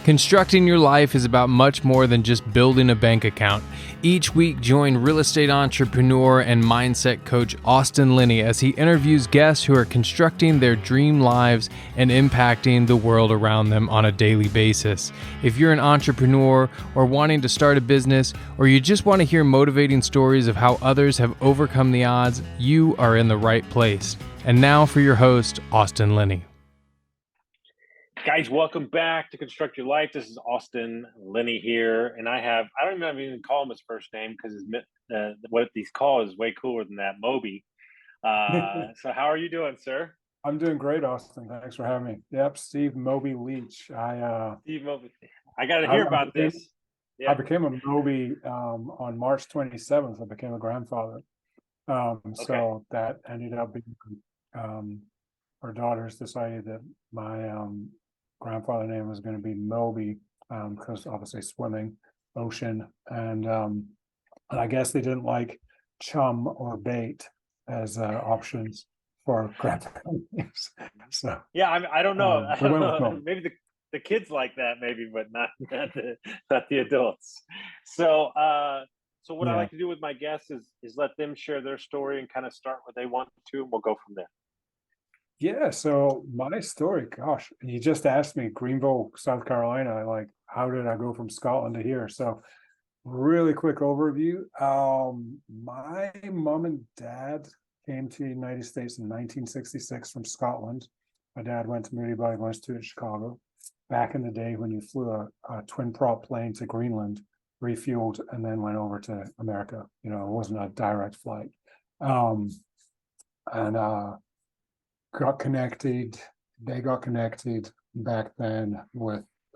Constructing your life is about much more than just building a bank account. Each week, join real estate entrepreneur and mindset coach Austin Linney as he interviews guests who are constructing their dream lives and impacting the world around them on a daily basis. If you're an entrepreneur or wanting to start a business, or you just want to hear motivating stories of how others have overcome the odds, you are in the right place. And now for your host, Austin Linney. Guys, welcome back to Construct Your Life. This is Austin Linney here, and I don't even call him his first name because what he's called is way cooler than that, Moby. So how are you doing, sir? I'm doing great, Austin. Thanks for having me. Yep, Steve Moby-Leitch. Steve Moby. I got to hear about this. Yeah. I became a Moby on March 27th. I became a grandfather. So that ended up being our daughters decided that my grandfather name was going to be Moby because obviously swimming, ocean, and I guess they didn't like chum or bait as options for grandfather names. So yeah, I don't know. I don't know. Moby. Maybe the kids like that, maybe, but not the adults. So what I like to do with my guests is let them share their story and kind of start where they want to, and we'll go from there. Yeah, so my story, gosh, you just asked me, Greenville, South Carolina, like, how did I go from Scotland to here? So really quick overview. My mom and dad came to the United States in 1966 from Scotland. My dad went to Moody-Bible Institute in Chicago. Back in the day when you flew a twin prop plane to Greenland, refueled, and then went over to America. You know, it wasn't a direct flight. Got connected. They got connected back then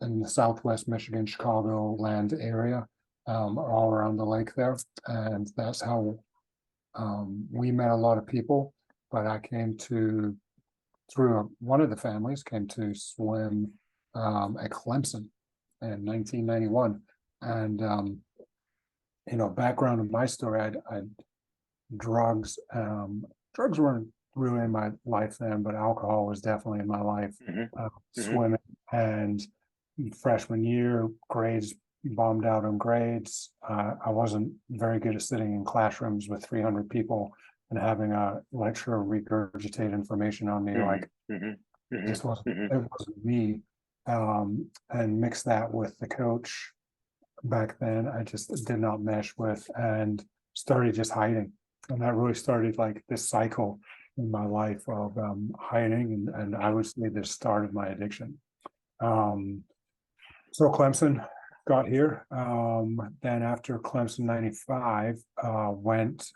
in the Southwest Michigan, Chicago land area, all around the lake there, and that's how we met a lot of people. But I came to through one of the families came to swim at Clemson in 1991, and background of my story, I drugs weren't really in my life then, but alcohol was definitely in my life. Swimming, and freshman year, grades bombed out on grades. I wasn't very good at sitting in classrooms with 300 people and having a lecturer regurgitate information on me. This wasn't it wasn't me. And mix that with the coach back then, I just did not mesh with, and started just hiding. And that really started like this cycle in my life of hiding, and I would say the start of my addiction. So Clemson got here. Then after Clemson 95, went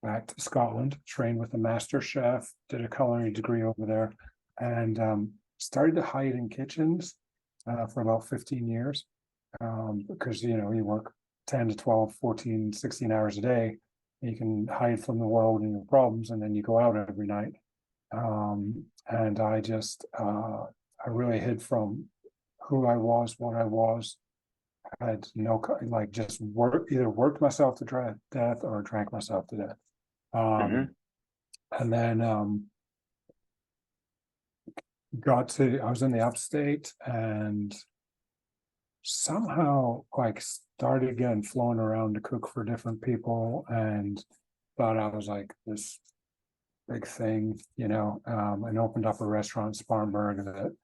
back to Scotland, trained with a master chef, did a culinary degree over there, and started to hide in kitchens for about 15 years because, you work 10 to 12, 14, 16 hours a day. You can hide from the world and your problems, and then you go out every night. And I just, I really hid from who I was, what I was. I had no, just either worked myself to death or drank myself to death. And then I was in the upstate, and somehow started again flowing around to cook for different people, and thought I was like this big thing, and opened up a restaurant in Spartanburg that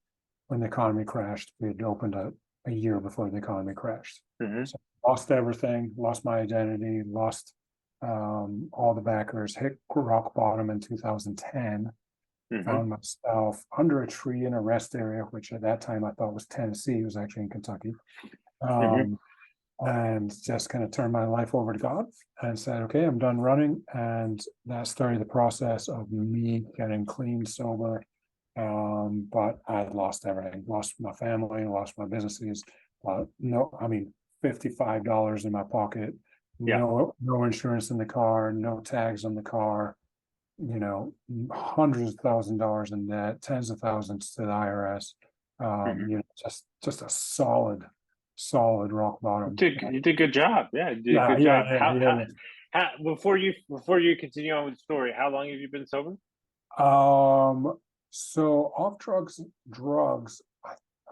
when the economy crashed, we had opened a year before the economy crashed. So lost everything, lost my identity, lost all the backers, hit rock bottom in 2010. Found myself under a tree in a rest area, which at that time I thought was Tennessee. It was actually in Kentucky. And just kind of turned my life over to God and said, okay, I'm done running. And that started the process of me getting clean, sober. But I had lost everything, lost my family, lost my businesses. $55 in my pocket, no insurance in the car, no tags on the car, hundreds of $1,000s in debt, tens of thousands to the IRS. Just a solid rock bottom. You did a good job. Yeah, you did a good job. How, before you continue on with the story, how long have you been sober? So off drugs,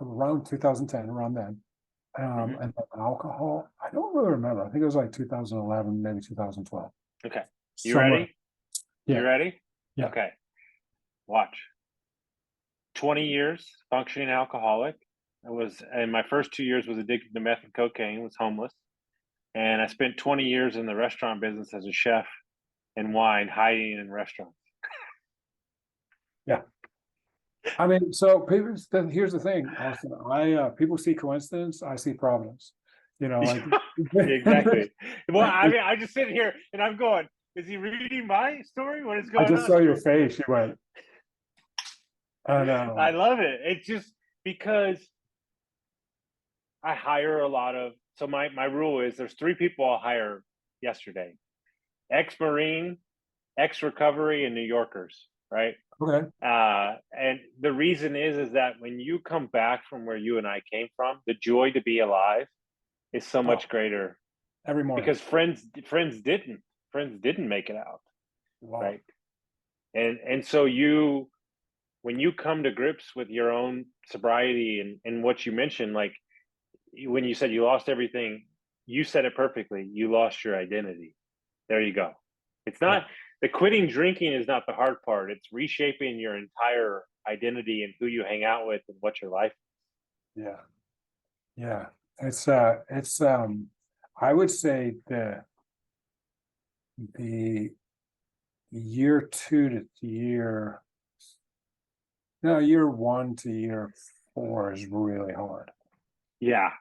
around 2010, around then. And then alcohol, I don't really remember. I think it was like 2011, maybe 2012. Okay. You Somewhere. ready? Yeah. You ready? Yeah. Okay. Watch. 20 years functioning alcoholic. And my first 2 years was addicted to meth and cocaine, was homeless. And I spent 20 years in the restaurant business as a chef and wine, hiding in restaurants. Yeah. I mean, so people, here's the thing, Austin. People see coincidence, I see providence. You know, like exactly. Well, I mean, I just sit here and I'm going, is he reading my story? What is going on? I just saw your face. You went. And I love it. It's just because I hire a lot of, so my rule is there's 3 people I'll hire yesterday: ex-Marine, ex-recovery, and New Yorkers, right? okay. And the reason is that when you come back from where you and I came from, the joy to be alive is so much greater. Every morning. Because friends didn't make it out. Wow. Right. And so when you come to grips with your own sobriety and what you mentioned, like when you said you lost everything, you said it perfectly. You lost your identity. There you go. It's not the quitting drinking is not the hard part. It's reshaping your entire identity and who you hang out with and what your life is. Yeah. Yeah. It's I would say the year 2 to year 1 to year 4 is really hard. Yeah.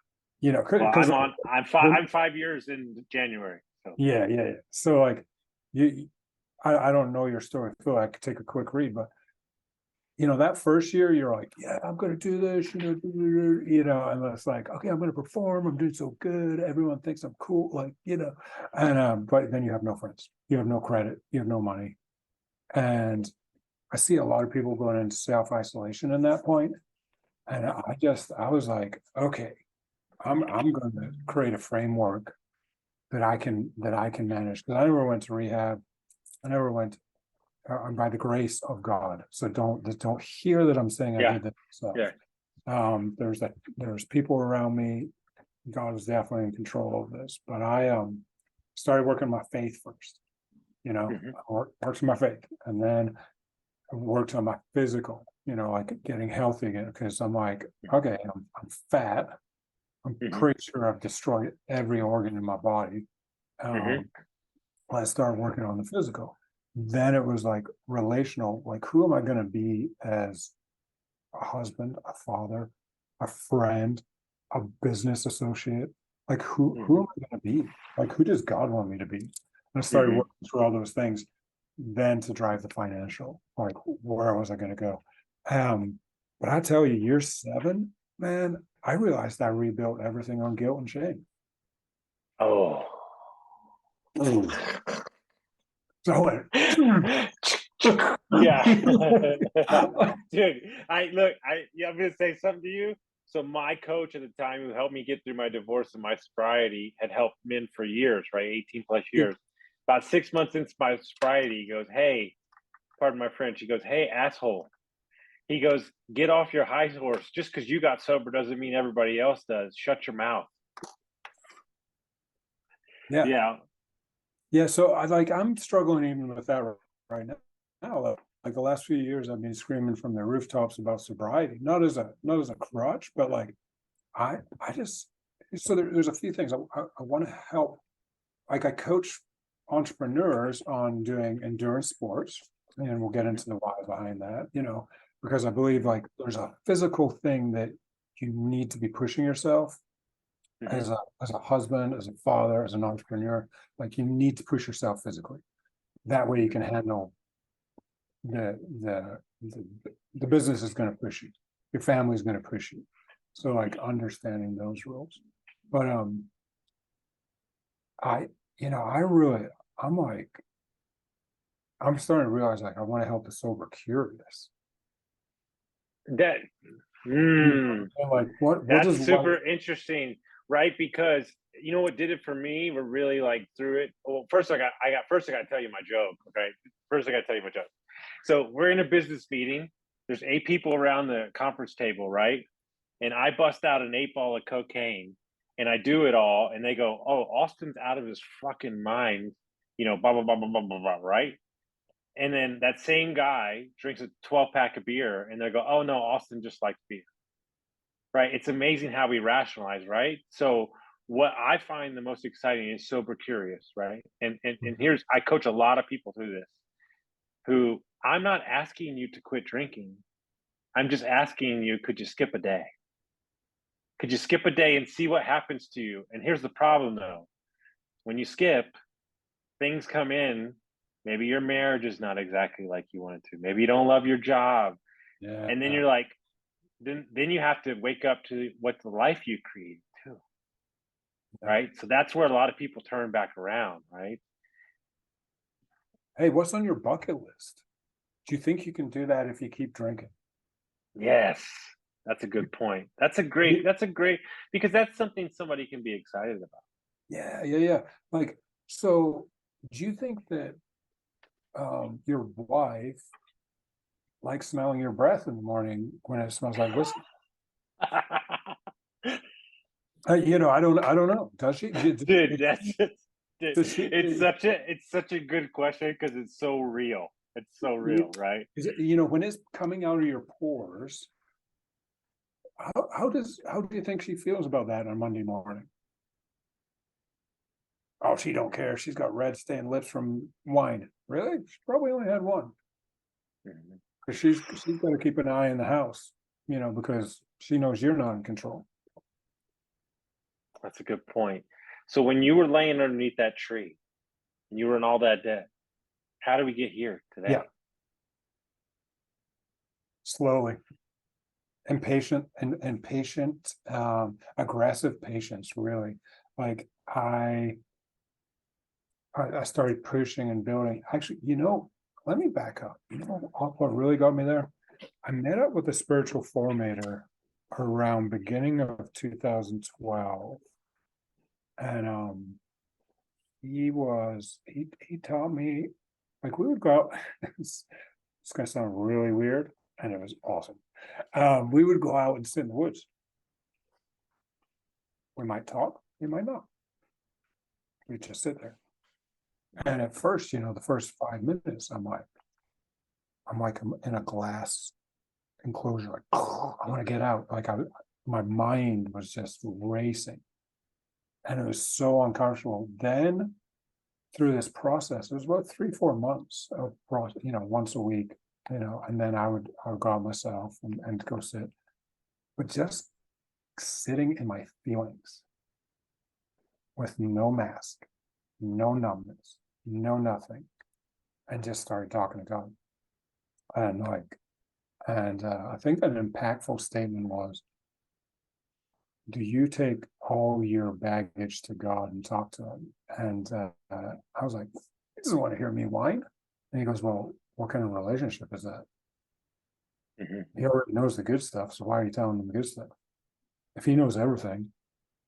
You know, because I'm 5 years in January. So. Yeah. So like I don't know your story, Phil. I could take a quick read, but you know, that first year you're like, yeah, I'm gonna do this, and it's like, okay, I'm gonna perform, I'm doing so good, everyone thinks I'm cool, like, and but then you have no friends, you have no credit, you have no money. And I see a lot of people going into self-isolation in that point. And I was like, okay, I'm gonna create a framework that I can manage. Because I never went to rehab. I never went by the grace of God. So don't hear that I'm saying I did that myself. Yeah. There's people around me. God is definitely in control of this. But I started working on my faith first. I worked on my faith, and then I worked on my physical. Like getting healthy again, because I'm like, okay, I'm fat. I'm pretty sure I've destroyed every organ in my body. I started working on the physical. Then it was like relational, like who am I going to be as a husband, a father, a friend, a business associate? Like who am I going to be? Like who does God want me to be? And I started working through all those things, then to drive the financial, like where was I going to go? But I tell you, year 7, man, I realized I rebuilt everything on guilt and shame. Oh. So yeah. Dude, I'm gonna say something to you. So my coach at the time, who helped me get through my divorce and my sobriety, had helped men for years, right? 18 plus years. About 6 months into my sobriety, he goes, hey, pardon my French, he goes, hey, asshole. He goes, get off your high horse. Just because you got sober doesn't mean everybody else does. Shut your mouth. Yeah. So I'm struggling even with that right now. Like the last few years, I've been screaming from the rooftops about sobriety, not as a crutch, but like I just, so there's a few things I want to help. Like I coach entrepreneurs on doing endurance sports, and we'll get into the why behind that, because I believe like there's a physical thing that you need to be pushing yourself as a husband, as a father, as an entrepreneur. Like you need to push yourself physically. That way you can handle the business is going to push you. Your family is going to push you. So like understanding those rules. But I'm starting to realize like I want to help the sober cure this. Like that's super interesting, right? Because you know what did it for me? We're really like through it. Well, first I got to tell you my joke. Okay, first I got to tell you my joke. So we're in a business meeting. There's 8 people around the conference table, right? and I bust out an 8 ball of cocaine and I do it all, and they go, "Oh, Austin's out of his fucking mind," blah blah blah blah blah blah, blah, right? And then that same guy drinks a 12 pack of beer, and they go, "Oh no, Austin just likes beer," right? It's amazing how we rationalize, right? So what I find the most exciting is sober curious, right? And here's, I coach a lot of people through this, who, I'm not asking you to quit drinking. I'm just asking you, could you skip a day? Could you skip a day and see what happens to you? And here's the problem though. When you skip, things come in. Maybe your marriage is not exactly like you wanted to. Maybe you don't love your job. Yeah. And then you're like, then you have to wake up to what the life you created too. Right? So that's where a lot of people turn back around, right? Hey, what's on your bucket list? Do you think you can do that if you keep drinking? Yes. That's a good point. That's a great, because that's something somebody can be excited about. Yeah. Like, so do you think that your wife likes smelling your breath in the morning when it smells like whiskey? I don't know. Does she? Dude, that's just, Does she, it's such a good question because it's so real. It's so real, right? is it, when it's coming out of your pores, how do you think she feels about that on Monday morning? Oh, she don't care. She's got red stained lips from wine. Really? She probably only had one. Because she's got to keep an eye in the house, because she knows you're not in control. That's a good point. So when you were laying underneath that tree and you were in all that debt, how do we get here today? Yeah. Slowly. And patient, aggressive patience, really. Like I started pushing and building. Actually, let me back up. What really got me there? I met up with a spiritual formator around beginning of 2012. And he taught me, like, we would go out, it's gonna sound really weird, and it was awesome. We would go out and sit in the woods. We might talk, we might not. We'd just sit there. And at first, the first 5 minutes, I'm in a glass enclosure, like, oh, I want to get out. Like my mind was just racing. And it was so uncomfortable. Then through this process, it was about 3-4 months of process, once a week, and then I would go out myself and go sit. But just sitting in my feelings with no mask, no numbness, no nothing, and just started talking to God. And I think an impactful statement was, do you take all your baggage to God and talk to him? And I was like, he doesn't want to hear me whine. And he goes, well, what kind of relationship is that? He already knows the good stuff, so why are you telling him the good stuff? If he knows everything,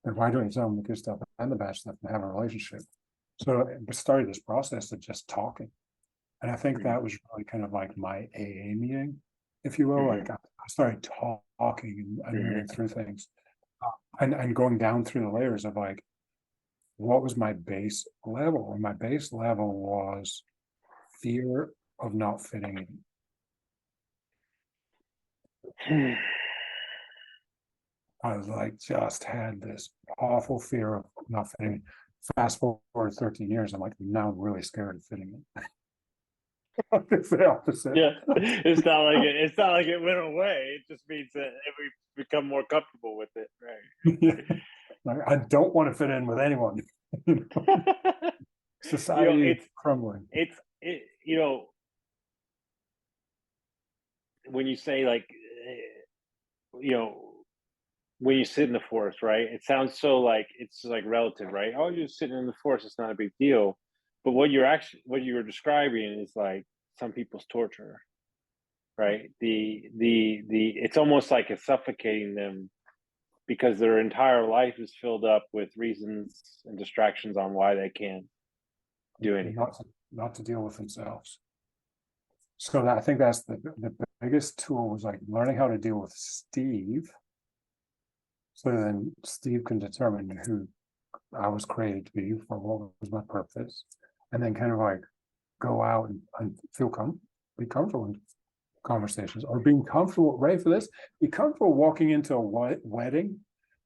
then why don't you tell him the good stuff and the bad stuff and have a relationship? So it started this process of just talking. And I think that was really kind of like my AA meeting, if you will. Like I started talking and moving through things. And going down through the layers of like, what was my base level? And my base level was fear of not fitting in. I was like, just had this awful fear of not fitting in. Fast forward 13 years, I'm like, now I'm really scared of fitting in. It's the opposite. Yeah, it's not like it went away. It just means that we become more comfortable with it, right? Yeah. Like, I don't want to fit in with anyone. Society is crumbling. When you say like, when you sit in the forest, right? It sounds so like it's like relative, right? Oh, you're sitting in the forest, it's not a big deal. But what you're describing is like some people's torture, right? It's almost like it's suffocating them because their entire life is filled up with reasons and distractions on why they can't do anything. Not to deal with themselves. So I think that's the biggest tool was like learning how to deal with Steve So then Steve can determine who I was created to be, for what was my purpose, and then kind of like go out and be comfortable in conversations, or being comfortable, ready for this, be comfortable walking into a wedding,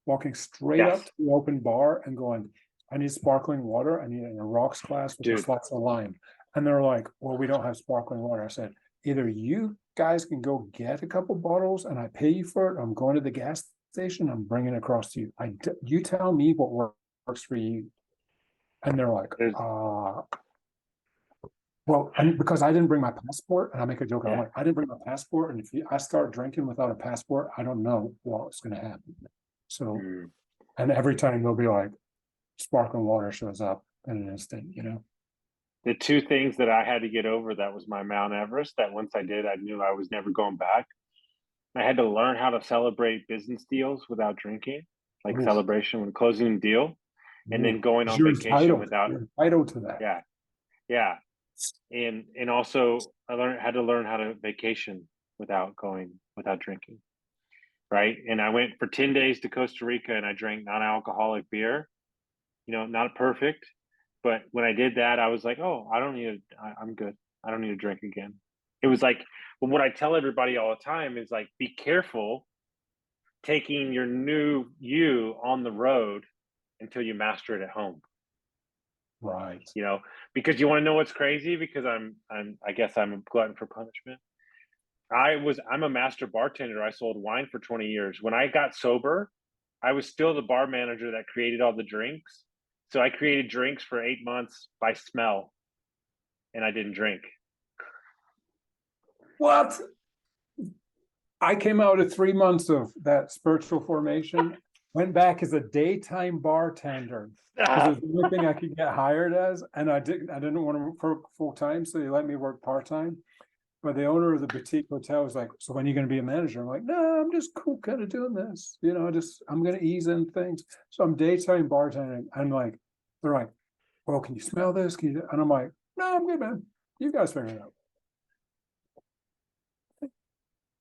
walking straight up to the open bar and going, I need sparkling water, I need it in a rocks glass with a slice of lime. And they're like, well, we don't have sparkling water. I said, either you guys can go get a couple bottles and I pay you for it, I'm going to the gas station, I'm bringing it across to you. You tell me what works for you. And they're like, well, and because I didn't bring my passport, and I make a joke, I'm like, I didn't bring my passport, and if I start drinking without a passport, I don't know what's going to happen. So, and every time they'll be like, sparkling water shows up in an instant, you know. The two things that I had to get over, that was my Mount Everest, that once I did, I knew I was never going back. I had to learn how to celebrate business deals without drinking, like celebration when closing a deal, and then going on vacation without. You're entitled to that. Yeah. And also I had to learn how to vacation without drinking. Right. And I went for 10 days to Costa Rica and I drank non-alcoholic beer, not perfect. But when I did that, I was like, oh, I'm good. I don't need to drink again. It was like, well, what I tell everybody all the time is like, be careful taking your new you on the road until you master it at home. Right. Because you want to know what's crazy? Because I guess I'm a glutton for punishment. I'm a master bartender. I sold wine for 20 years. When I got sober, I was still the bar manager that created all the drinks. So I created drinks for 8 months by smell, and I didn't drink. What? I came out of 3 months of that spiritual formation, went back as a daytime bartender. Because it was the only thing I could get hired as, and I didn't want to work full time, so they let me work part time. But the owner of the boutique hotel was like, "So when are you going to be a manager?" I'm like, "No, I'm just cool, kind of doing this, I'm going to ease in things." So I'm daytime bartending. I'm like, they're like, "Well, can you smell this? Can you?" And I'm like, "No, I'm good, man. You guys figure it out."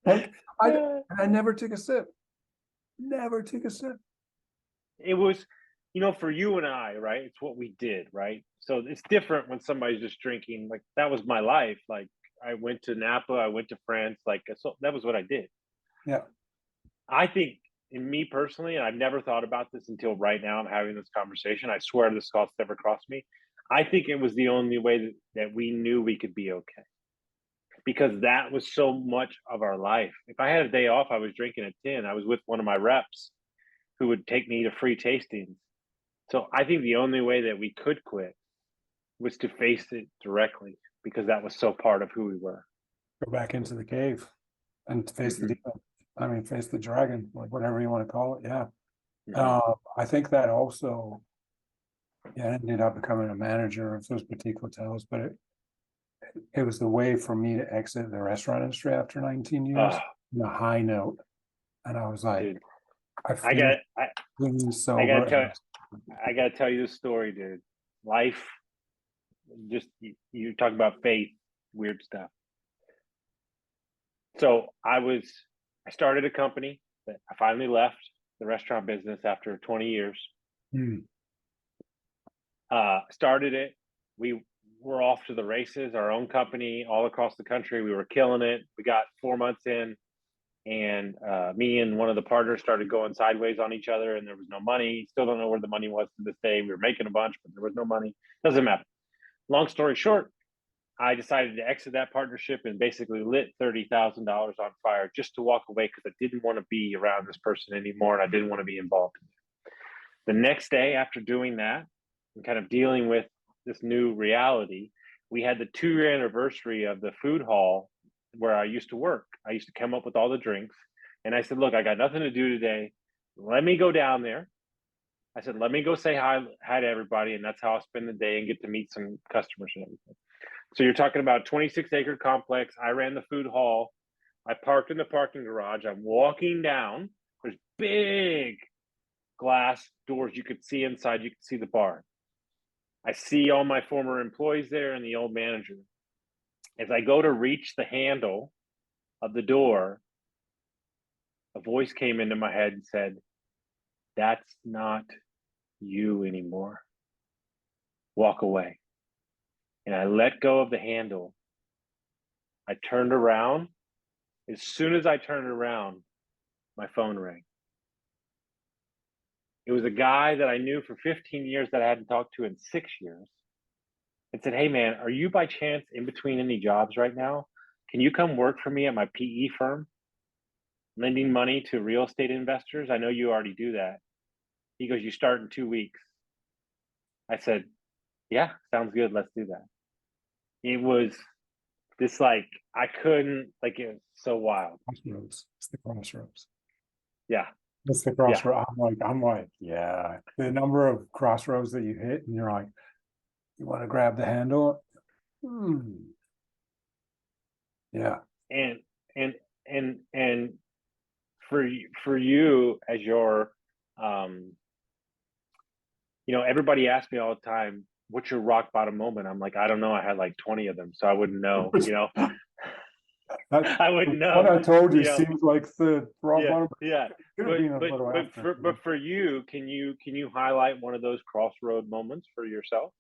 Like I never took a sip. Never took a sip. It was, for you and I, right? It's what we did, right? So it's different when somebody's just drinking. Like that was my life. Like I went to Napa, I went to France. Like so that was what I did. Yeah. I think, in me personally, and I've never thought about this until right now, I'm having this conversation. I swear this thought never crossed me. I think it was the only way that we knew we could be okay. Because that was so much of our life. If I had a day off, I was drinking at 10. I was with one of my reps who would take me to free tastings. So I think the only way that we could quit was to face it directly, because that was so part of who we were. Go back into the cave and face the demon. Face the dragon, like whatever you want to call it. Yeah. I think that also, I ended up becoming a manager of those boutique hotels, but it was the way for me to exit the restaurant industry after 19 years on a high note. And I was like, dude, I gotta tell you this story, dude. Life, just you talk about faith, weird stuff. So I started a company that I finally left the restaurant business after 20 years. Started it. We were off to the races, our own company all across the country. We were killing it. We got 4 months in, and me and one of the partners started going sideways on each other, and there was no money. Still don't know where the money was to this day. We were making a bunch, but there was no money. Doesn't matter. Long story short, I decided to exit that partnership and basically lit $30,000 on fire just to walk away, because I didn't want to be around this person anymore, and I didn't want to be involved in it. The next day after doing that and kind of dealing with this new reality, we had the 2-year anniversary of the food hall where I used to work. I used to come up with all the drinks, and I said, look, I got nothing to do today. Let me go down there. I said, let me go say hi to everybody, and that's how I'll spend the day and get to meet some customers and everything. So you're talking about 26-acre complex. I ran the food hall. I parked in the parking garage. I'm walking down. There's big glass doors. You could see inside. You could see the bar. I see all my former employees there and the old manager. As I go to reach the handle of the door, a voice came into my head and said, That's not you anymore. Walk away. And I let go of the handle. I turned around. As soon as I turned around, my phone rang. It was a guy that I knew for 15 years that I hadn't talked to in 6 years. And said, hey man, are you by chance in between any jobs right now? Can you come work for me at my PE firm? Lending money to real estate investors? I know you already do that. He goes, you start in 2 weeks. I said, yeah, sounds good. Let's do that. It was this like, I couldn't, like, it was so wild. Crossroads. It's the crossroads. Yeah. It's the crossroads. I'm like, yeah. The number of crossroads that you hit, and you're like, you want to grab the handle? Yeah. And for you as your everybody asks me all the time, what's your rock bottom moment? I'm like, I don't know. I had like 20 of them, so I wouldn't know, I wouldn't know. What I told you seems like the rock bottom. Yeah. But for you, can you highlight one of those crossroad moments for yourself?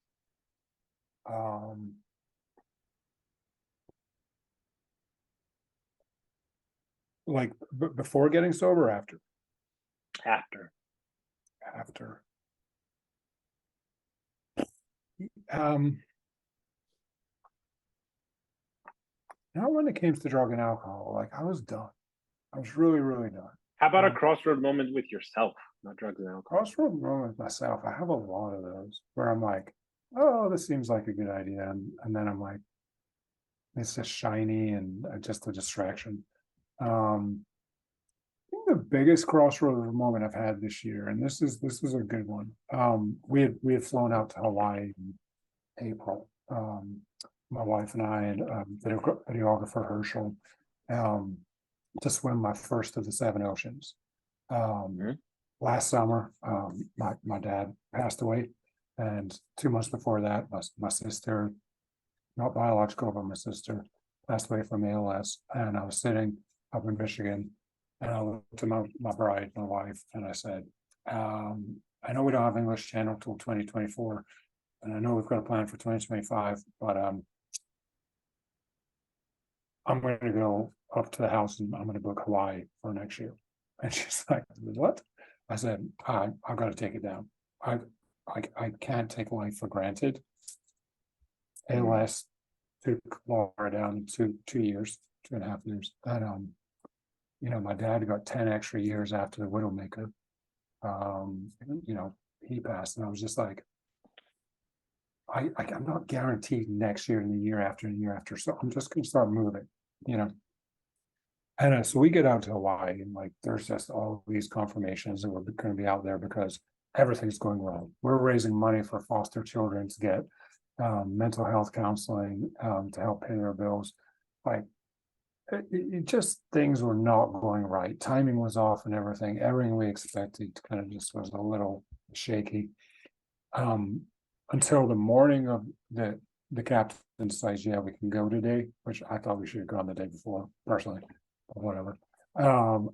Like before getting sober, after? After. Now when it came to drug and alcohol, like I was done. I was really, really done. How about a crossroad moment with yourself, not drugs and alcohol? Crossroad moment with myself, I have a lot of those where I'm like, oh, this seems like a good idea. And then I'm like, it's just shiny and just a distraction. I think the biggest crossroad moment I've had this year, and this is a good one. We had flown out to Hawaii in April. My wife and I and videographer Herschel, to swim my first of the 7 oceans. Last summer, my dad passed away, and 2 months before that, my sister, not biological, but my sister, passed away from ALS. And I was sitting up in Michigan, and I looked to my bride, my wife, and I said, I know we don't have English Channel till 2024, and I know we've got a plan for 2025, but I'm going to go up to the house and I'm going to book Hawaii for next year. And she's like, what? I said, I've got to take it down. I can't take life for granted. ALS took Laura down in 2.5 years. And my dad got 10 extra years after the Widowmaker. He passed, and I was just like, I'm not guaranteed next year and the year after and the year after. So I'm just going to start moving, And so we get out to Hawaii, and like, there's just all these confirmations that we're going to be out there because everything's going wrong. We're raising money for foster children to get mental health counseling, to help pay their bills. Like, it just, things were not going right. Timing was off, and everything we expected kind of just was a little shaky. Until the morning of the captain says, yeah, we can go today, which I thought we should have gone the day before, personally, but whatever. And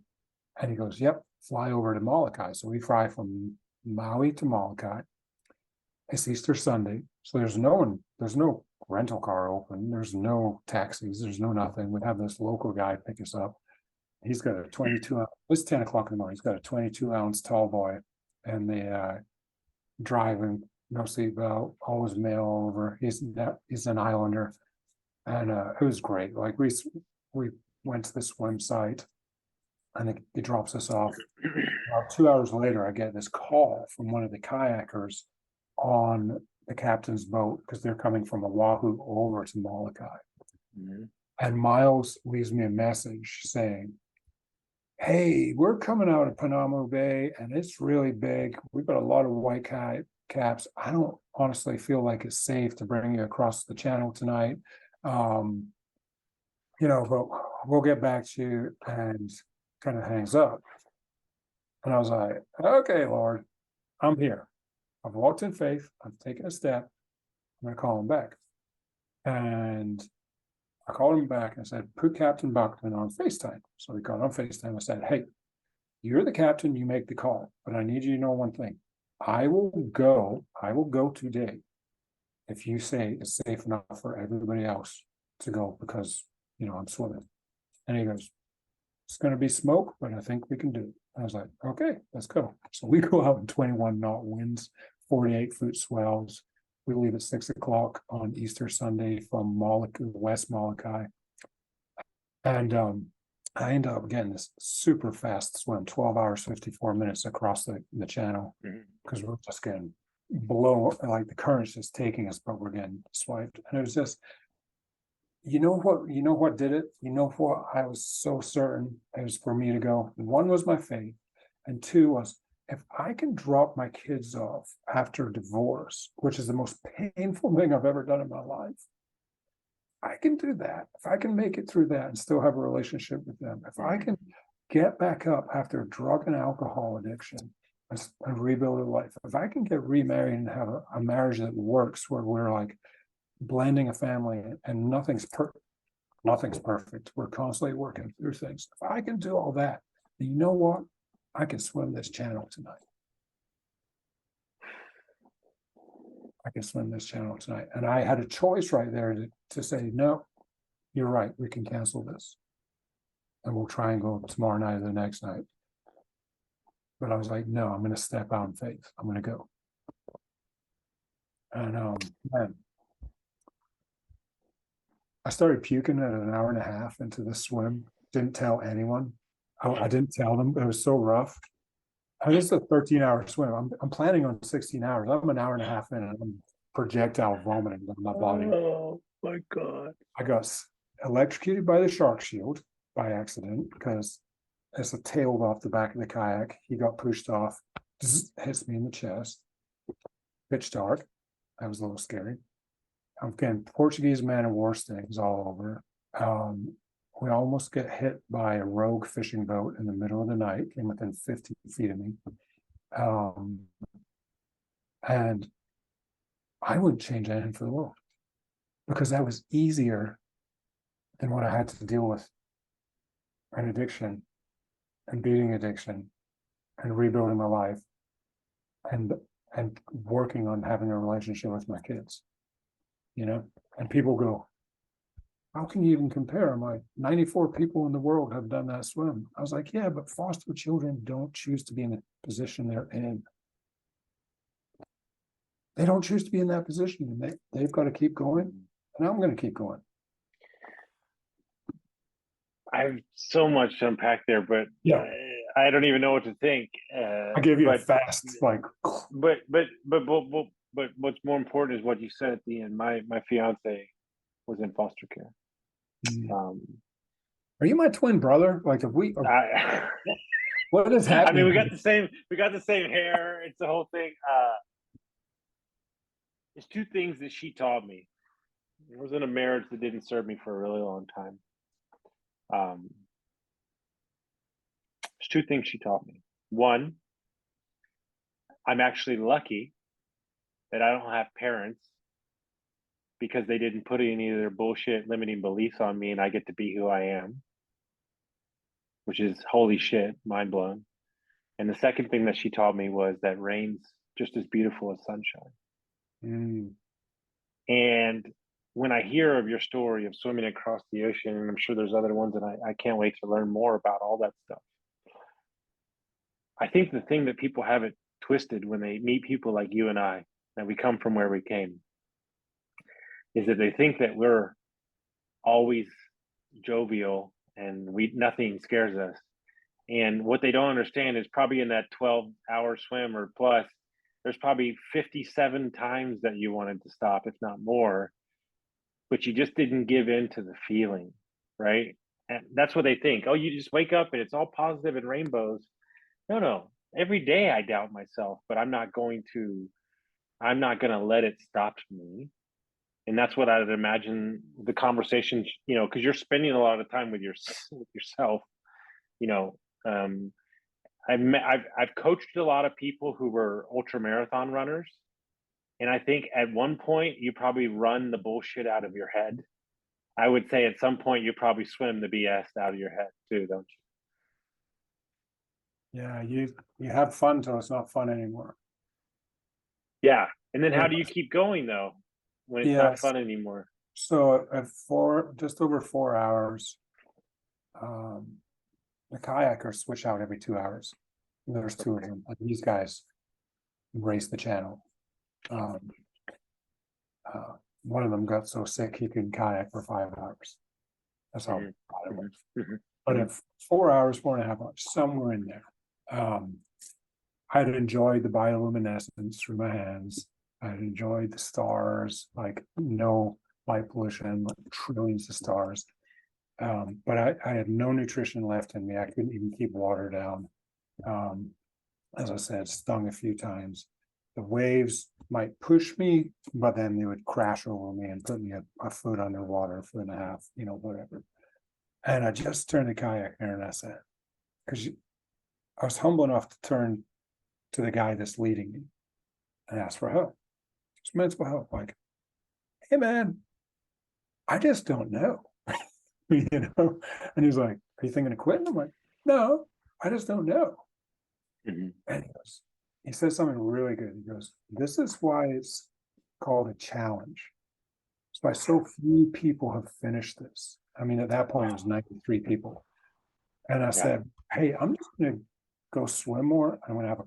he goes, yep, fly over to Molokai. So we fly from Maui to Molokai. It's Easter Sunday, so there's no rental car open, there's no taxis, there's no nothing. We have this local guy pick us up. He's got a 22 ounce, it's 10 o'clock in the morning, he's got a 22-ounce tall boy, and the driving, no seatbelt, always mail over. He's an Islander, and it was great. Like, we went to the swim site, and he drops us off. About 2 hours later, I get this call from one of the kayakers on the captain's boat, because they're coming from Oahu over to Molokai. And Miles leaves me a message saying, hey, we're coming out of Panamu Bay, and it's really big. We've got a lot of white caps. I don't honestly feel like it's safe to bring you across the channel tonight. But we'll get back to you, and kind of hangs up. And I was like, okay, Lord, I'm here. I've walked in faith. I've taken a step. I'm going to call him back. And I called him back and I said, put Captain Buckman on FaceTime. So we got on FaceTime. I said, hey, You're the captain, you make the call, but I need you to know one thing. I will go today if you say it's safe enough for everybody else to go because, I'm swimming. And he goes, it's going to be smoke, but I think we can do it. I was like, okay, let's go. So we go out in 21 knot winds, 48-foot swells. We leave at 6 o'clock on Easter Sunday from West Molokai. And I end up getting this super fast swim, 12 hours, 54 minutes across the channel, because we're just getting like the current's just taking us, but we're getting swiped. And it was just, you know what did it? You know what I was so certain it was for me to go. One was my faith, and two was if I can drop my kids off after divorce, which is the most painful thing I've ever done in my life, I can do that. If I can make it through that and still have a relationship with them, if I can get back up after drug and alcohol addiction and rebuild a life, if I can get remarried and have a marriage that works where we're like blending a family and nothing's perfect. We're constantly working through things. If I can do all that, you know what? I can swim this channel tonight. And I had a choice right there to say, no, you're right. We can cancel this. And we'll try and go tomorrow night or the next night. But I was like, no, I'm going to step out in faith. I'm going to go. And man, I started puking at an hour and a half into the swim. Didn't tell anyone. I didn't tell them. It was so rough. This is a 13-hour swim. I'm planning on 16 hours. I'm an hour and a half in, and I'm projectile vomiting on my body. Oh my God! I got electrocuted by the shark shield by accident because as I tailed off the back of the kayak, he got pushed off, hits me in the chest. Pitch dark. That was a little scary. I'm getting Portuguese man of war stings all over. We almost get hit by a rogue fishing boat in the middle of the night, came within 50 feet of me. And I wouldn't change anything for the world because that was easier than what I had to deal with an addiction and beating addiction and rebuilding my life and working on having a relationship with my kids. And people go, how can you even compare? I'm like, 94 people in the world have done that swim. I was like, yeah, but foster children don't choose to be in the position they're in. They don't choose to be in that position, and they've got to keep going, and I'm going to keep going. I have so much to unpack there, but yeah, I don't even know what to think. I gave you a fast, like. But what's more important is what you said at the end. My fiance was in foster care. Are you my twin brother? Like, if we? What is happening? I mean, we got the same hair. It's the whole thing. There's two things that she taught me. I was in a marriage that didn't serve me for a really long time. There's two things she taught me. One, I'm actually lucky that I don't have parents because they didn't put any of their bullshit limiting beliefs on me, and I get to be who I am, which is holy shit, mind blown. And the second thing that she taught me was that rain's just as beautiful as sunshine. And when I hear of your story of swimming across the ocean, and I'm sure there's other ones, and I can't wait to learn more about all that stuff. I think the thing that people have it twisted when they meet people like you and I, that we come from where we came, is that they think that we're always jovial and nothing scares us. And what they don't understand is probably in that 12-hour swim or plus, there's probably 57 times that you wanted to stop, if not more, but you just didn't give in to the feeling, right? And that's what they think. Oh, you just wake up and it's all positive and rainbows. No. Every day I doubt myself, but I'm not going to let it stop me. And that's what I'd imagine the conversation, because you're spending a lot of time with yourself. I've coached a lot of people who were ultra marathon runners, and I think at one point you probably run the bullshit out of your head. I would say at some point you probably swim the BS out of your head too, don't Yeah, you have fun till it's not fun anymore. Yeah. And then how do you Yes. keep going though when it's not Yes. fun anymore? So at just over 4 hours, the kayakers switch out every 2 hours. There's two of them. Like, these guys race the channel. Um, one of them got so sick he couldn't kayak for 5 hours. That's how Mhm, bad it was. mhm, But mhm. at 4 hours, 4.5 hours, somewhere in there, I'd enjoyed the bioluminescence through my hands. I'd enjoyed the stars, like no light pollution, like trillions of stars. But I had no nutrition left in me. I couldn't even keep water down. As I said, stung a few times. The waves might push me, but then they would crash over me and put me a foot underwater, a foot and a half, whatever. And I just turned the kayak there and I said, because I was humble enough to turn to the guy that's leading me and ask for help. Just mental help. Like, hey man, I just don't know. And he's like, are you thinking of quitting? I'm like, no, I just don't know. Mhm. And he says something really good. He goes, this is why it's called a challenge. It's why so few people have finished this. I mean, at that point, it was 93 people. And I Yeah. said, hey, I'm just going to go swim more. I'm going to have a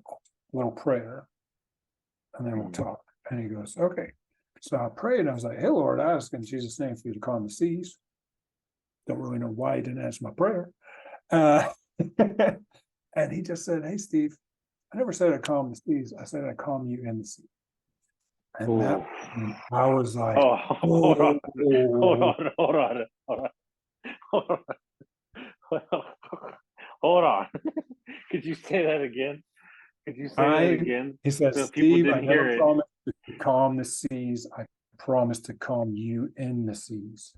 little prayer and then we'll Mhm. talk. And he goes, okay. So I prayed and I was like, hey, Lord, I ask in Jesus' name for you to calm the seas. Don't really know why he didn't answer my prayer. And he just said, hey, Steve, I never said I'd calm the seas. I said I'd calm you in the sea. And that, Ooh. I was like, Oh, hold on, hold oh, on, hold on, hold on, hold on. Hold on. Could you say that again? Could you say that again he says, so people Steve, I didn't never hear it? promised to calm the seas. I promised to calm you in the seas.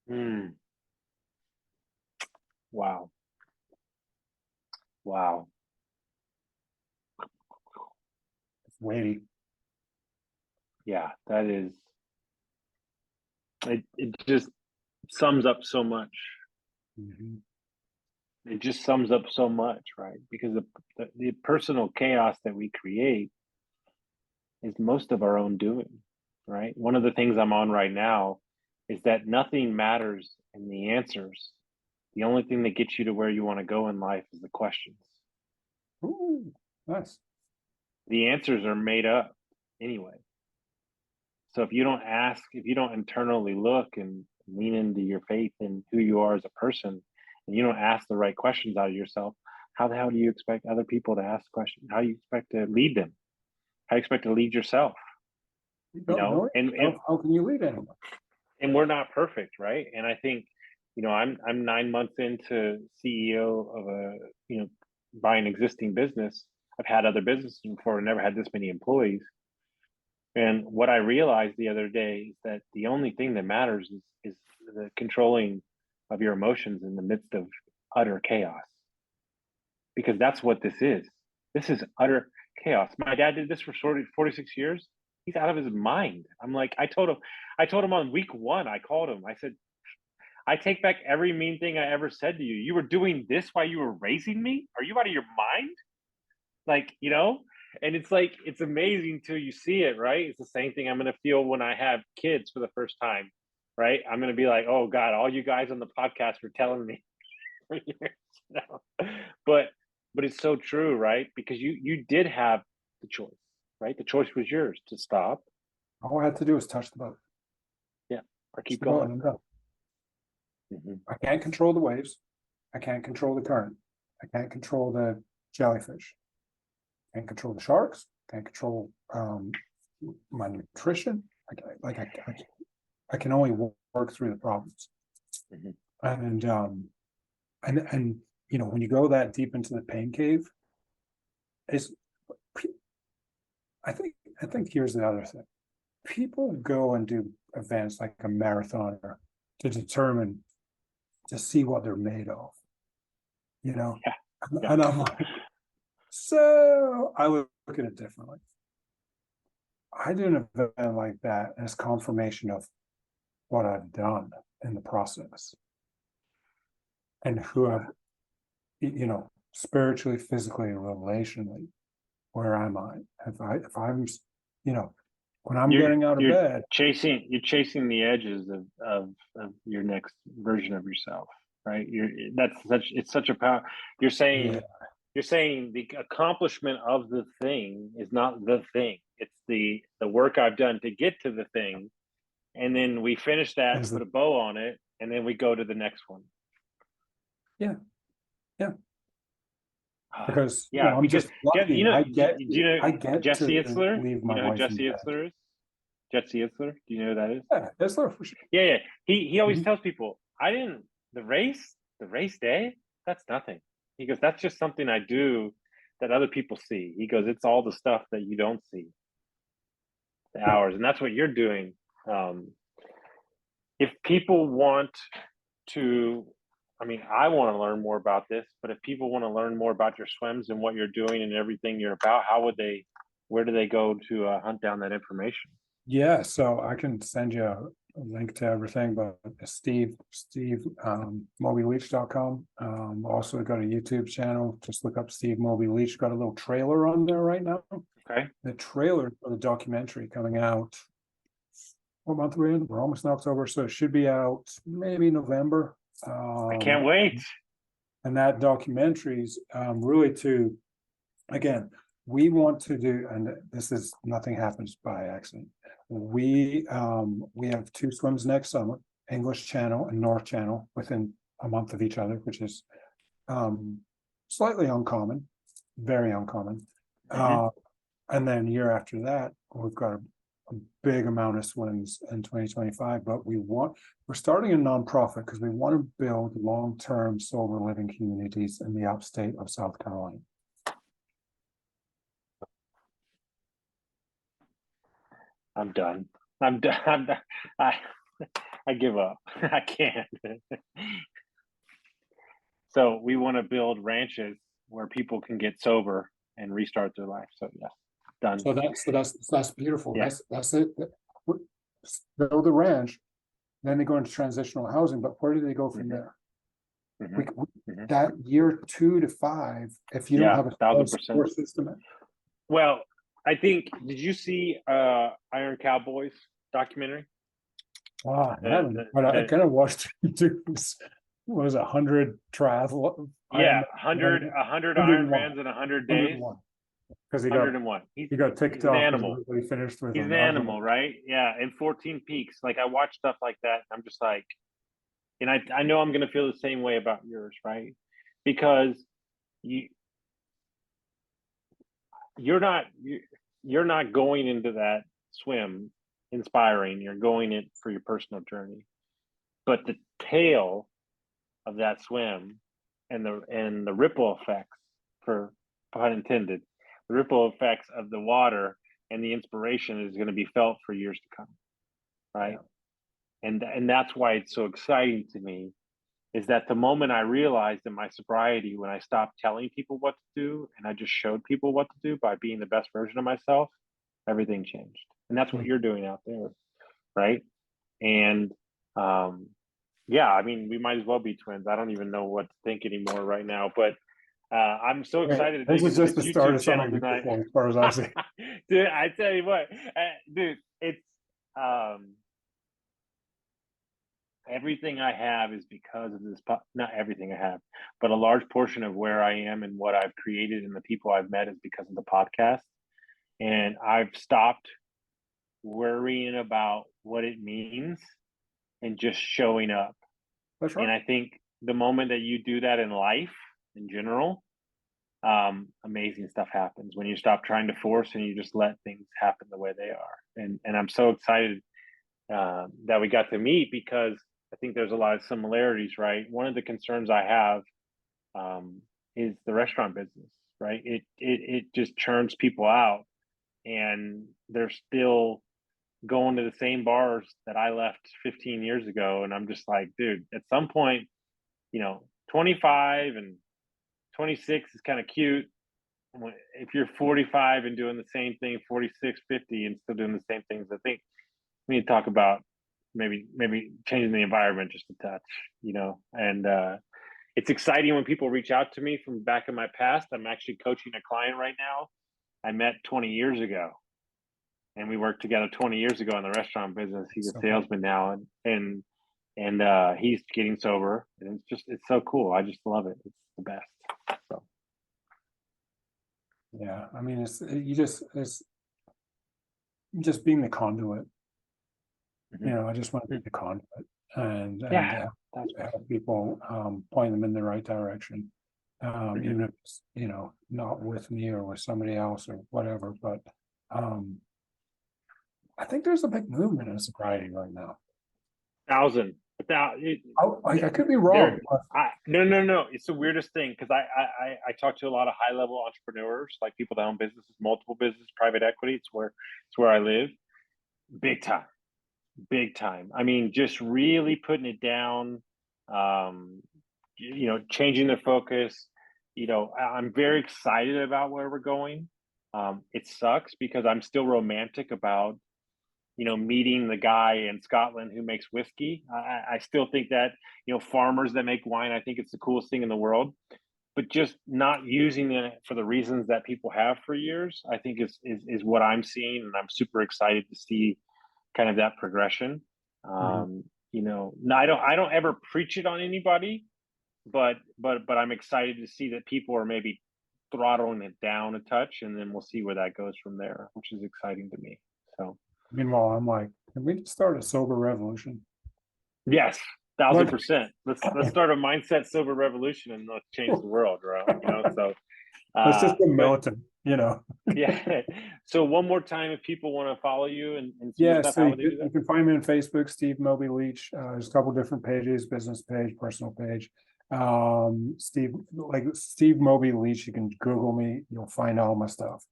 Hmm. Wow. Wow. It's weighty. Yeah, that is it just sums up so much. Mhm. It just sums up so much, right? Because the personal chaos that we create is most of our own doing, right? One of the things I'm on right now is that nothing matters in the answers. The only thing that gets you to where you want to go in life is the questions. Ooh, nice. The answers are made up anyway. So if you don't ask, if you don't internally look and lean into your faith and who you are as a person, and you don't ask the right questions out of yourself, how the hell do you expect other people to ask questions? How do you expect to lead them? How do you expect to lead yourself? You You don't know know, it. How can you lead anyone? and we're not perfect, right? And I think, I'm 9 months into CEO of by an existing business. I've had other businesses before, never had this many employees. And what I realized the other day is that the only thing that matters is the controlling of your emotions in the midst of utter chaos. Because that's what this is. This is utter chaos. My dad did this for 46 years. He's out of his mind. I'm like, I told him on week one, I called him. I said, I take back every mean thing I ever said to you. You were doing this while you were raising me? Are you out of your mind? Like, and it's like, it's amazing till you see it, right? It's the same thing I'm going to feel when I have kids for the first time, right? I'm going to be like, oh God, all you guys on the podcast were telling me for years. But, but it's so true, right? Because you did have the choice, right? The choice was yours to stop. All I had to do was touch the boat. Yeah. Or Touch keep the boat going. and I'm done. Mm-hmm. I can't control the waves. I can't control the current. I can't control the jellyfish. I can't control the sharks. I can't control my nutrition. I can only work through the problems. Mm-hmm. And when you go that deep into the pain cave, is I think here's the other thing. People go and do events like a marathon to see what they're made of. Yeah. Yeah. And I'm like, So I would look at it differently. I do an event like that as confirmation of what I've done in the process and who I've, spiritually, physically, relationally. Where am I? If I'm, when I'm getting out of bed, you're chasing the edges of your next version of yourself, right? It's such a power. You're saying the accomplishment of the thing is not the thing. It's the work I've done to get to the thing, and then we finish that, put a bow on it, and then we go to the next one. Yeah. Because I'm just lucky. I get Jesse to Itzler? leave my wife Jesse in bed. Itzler is? Jesse Itzler? Do you know who that is? Yeah, Itzler for sure. Yeah. He always tells people, the race day, that's nothing. He goes, that's just something I do that other people see. He goes, it's all the stuff that you don't see. The hours. And that's what you're doing. If people want to, I want to learn more about this, but if people want to learn more about your swims and what you're doing and everything you're about, where do they go to hunt down that information? Yeah, so I can send you a link to everything, but Steve, Moby-Leitch.com. Also got a YouTube channel. Just look up Steve Moby-Leitch. Got a little trailer on there right now. Okay. The trailer for the documentary coming out. What month are we in? We're almost in October, so it should be out maybe November. I can't wait. And that documentary's really to, again, we want to do, and this is nothing happens by accident. We have 2 swims next summer, English Channel and North Channel, within a month of each other, which is slightly uncommon, very uncommon. And then year after that, we've got a big amount of swims in 2025, but we're starting a nonprofit because we want to build long-term sober living communities in the upstate of South Carolina. I'm done. I give up. I can't. So we want to build ranches where people can get sober and restart their life. So yes, done. So that's beautiful. Yeah. That's it. Build a ranch, then they go into transitional housing. But where do they go from there? That year 2 to 5, if you don't have a 1,000% system. Well, I think, did you see Iron Cowboys documentary? Wow, I kind of watched what was it, 100 triathlon? Yeah, 100 Ironmans in 100 days. Because he 101. He got ticked off. He finished with He's an animal, right? Yeah, and 14 peaks. Like, I watch stuff like that, and I'm just like, and I know I'm going to feel the same way about yours, right? Because you're not going into that swim inspiring. You're going in for your personal journey, but the tail of that swim and the ripple effects, for pun intended, the ripple effects of the water and the inspiration is going to be felt for years to come, right? And that's why it's so exciting to me, is that the moment I realized in my sobriety, when I stopped telling people what to do and I just showed people what to do by being the best version of myself, everything changed. And that's what you're doing out there, right? And we might as well be twins. I don't even know what to think anymore right now, but I'm so excited. This is just the start of something beautiful, as far as I see. Dude, I tell you what, it's everything I have is because of this. Not everything I have, but a large portion of where I am and what I've created and the people I've met is because of the podcast. And I've stopped worrying about what it means and just showing up. That's right. And I think the moment that you do that in life in general, amazing stuff happens when you stop trying to force and you just let things happen the way they are. And I'm so excited that we got to meet, because I think there's a lot of similarities, right? One of the concerns I have is the restaurant business, right? It just churns people out, and they're still going to the same bars that I left 15 years ago. And I'm just like, dude, at some point, 25 and 26 is kind of cute. if you're 45 and doing the same thing, 46, 50, and still doing the same things, I think we need to talk about maybe changing the environment just a touch, and it's exciting when people reach out to me from back in my past. I'm actually coaching a client right now I met 20 years ago, and we worked together 20 years ago in the restaurant business. He's a salesman now, and he's getting sober, and it's so cool. I just love it. It's the best. So yeah, I mean, it's just being the conduit. I just want to be the conduit and help people, point them in the right direction. Even if it's, not with me or with somebody else or whatever, but I think there's a big movement in sobriety right now. 1,000. I could be wrong. No. It's the weirdest thing, because I talk to a lot of high level entrepreneurs, like people that own businesses, multiple businesses, private equity. It's where I live. Big time. I mean, just really putting it down. Changing their focus. I'm very excited about where we're going. It sucks because I'm still romantic about meeting the guy in Scotland who makes whiskey. I still think that, farmers that make wine, I think it's the coolest thing in the world, but just not using it for the reasons that people have for years, I think is what I'm seeing. And I'm super excited to see kind of that progression. I don't ever preach it on anybody, but I'm excited to see that people are maybe throttling it down a touch, and then we'll see where that goes from there, which is exciting to me. So meanwhile, I'm like, can we just start a sober revolution? Yes, 1,000%. Let's start a mindset sober revolution and let's change the world, right? So let's just go militant, Yeah. So one more time, if people want to follow you and see yeah, stuff, so how you can find me on Facebook, Steve Moby-Leitch. There's a couple different pages: business page, personal page. Steve Moby-Leitch. You can Google me, you'll find all my stuff.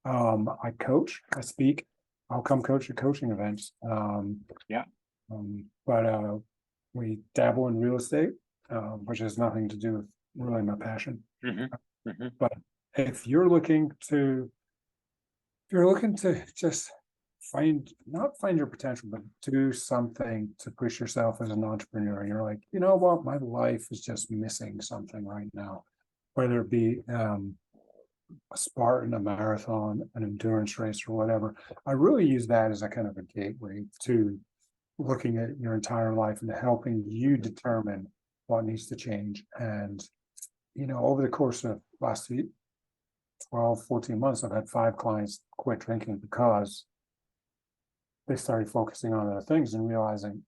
I coach, I speak. I'll come coach at coaching events. But we dabble in real estate, which has nothing to do with really my passion. But if you're looking to just not find your potential, but do something to push yourself as an entrepreneur, and you're like, you know what, my life is just missing something right now, whether it be a Spartan, a marathon, an endurance race, or whatever. I really use that as a kind of a gateway to looking at your entire life and helping you determine what needs to change. And over the course of last 12, 14 months, I've had 5 clients quit drinking because they started focusing on other things and realizing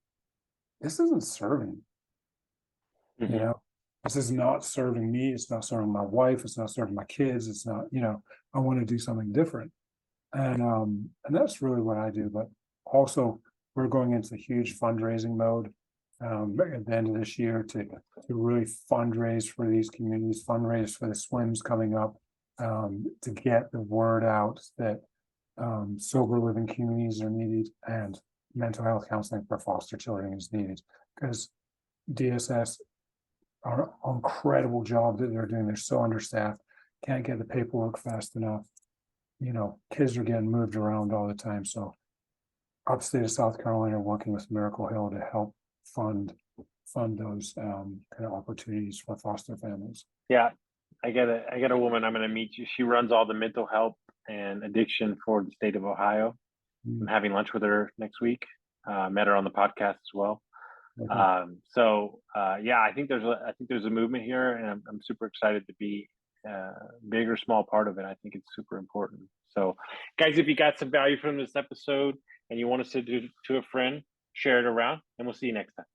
this isn't serving. This is not serving me. It's not serving my wife. It's not serving my kids. It's not, I want to do something different. And that's really what I do. But also, we're going into huge fundraising mode at the end of this year to really fundraise for these communities, fundraise for the swims coming up, to get the word out that sober living communities are needed and mental health counseling for foster children is needed, because DSS are an incredible job that they're doing. They're so understaffed, can't get the paperwork fast enough. Kids are getting moved around all the time. So upstate of South Carolina, working with Miracle Hill to help fund those kind of opportunities for foster families. Yeah, I got a woman I'm going to meet you. She runs all the mental health and addiction for the state of Ohio. I'm having lunch with her next week. Met her on the podcast as well. I think there's a movement here, and I'm super excited to be big or small part of it. I think it's super important. So, guys, if you got some value from this episode and you want us to do to a friend, share it around, and we'll see you next time.